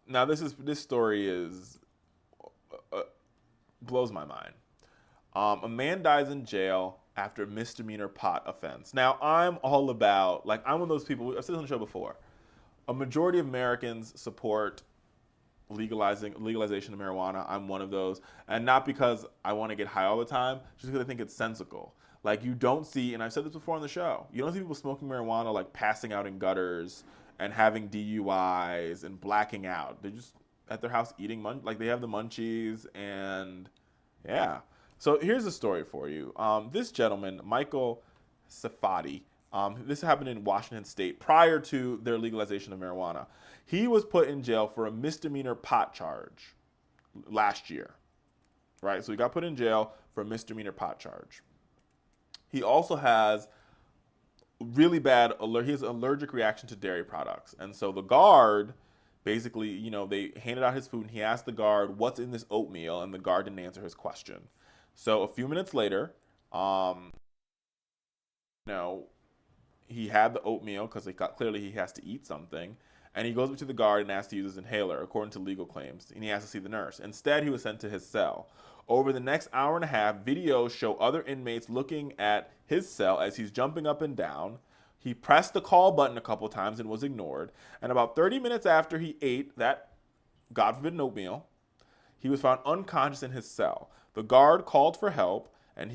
Now this story is uh, blows my mind. A man dies in jail after misdemeanor pot offense. Now, I'm all about, like, I'm one of those people, I've said this on the show before. A majority of Americans support legalization of marijuana. I'm one of those. And not because I want to get high all the time, just because I think it's sensical. Like, you don't see, and I've said this before on the show, you don't see people smoking marijuana, like, passing out in gutters and having DUIs and blacking out. They're just at their house eating, like, they have the munchies, and yeah. So here's a story for you. This gentleman, Michael Saffioti, this happened in Washington State prior to their legalization of marijuana. He was put in jail for a misdemeanor pot charge last year, right? So he got put in jail for a misdemeanor pot charge. He also has really bad, he has an allergic reaction to dairy products. And so the guard basically, they handed out his food and he asked the guard, what's in this oatmeal? And the guard didn't answer his question. So a few minutes later, he had the oatmeal because clearly he has to eat something. And he goes up to the guard and asks to use his inhaler, according to legal claims. And he asked to see the nurse. Instead, he was sent to his cell. Over the next hour and a half, videos show other inmates looking at his cell as he's jumping up and down. He pressed the call button a couple times and was ignored. And about 30 minutes after he ate that God forbidden oatmeal, he was found unconscious in his cell. The guard called for help, and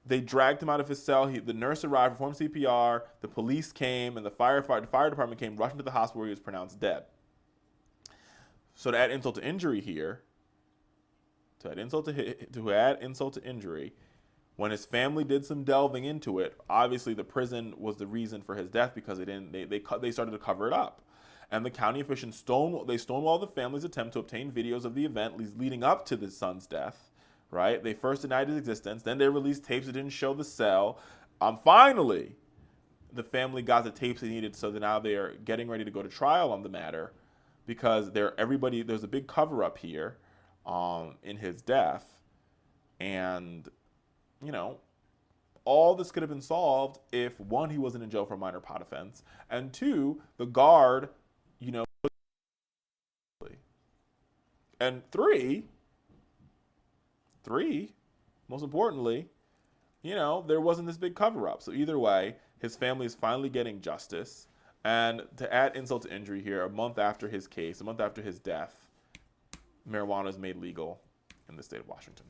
they dragged him out of his cell. The nurse arrived, performed CPR. The police came, and the fire department came rushing to the hospital where he was pronounced dead. So to add insult to injury here, to add insult to injury, when his family did some delving into it, obviously the prison was the reason for his death because they started to cover it up. And the county officials stonewalled the family's attempt to obtain videos of the event leading up to the son's death, right? They first denied his existence. Then they released tapes that didn't show the cell. Finally, the family got the tapes they needed, so that now they are getting ready to go to trial on the matter because there's a big cover-up here in his death. And, all this could have been solved if, one, he wasn't in jail for a minor pot offense, and two, the guard, and three, most importantly, there wasn't this big cover-up. So either way, his family is finally getting justice. And to add insult to injury here, a month after his death, marijuana is made legal in the state of Washington.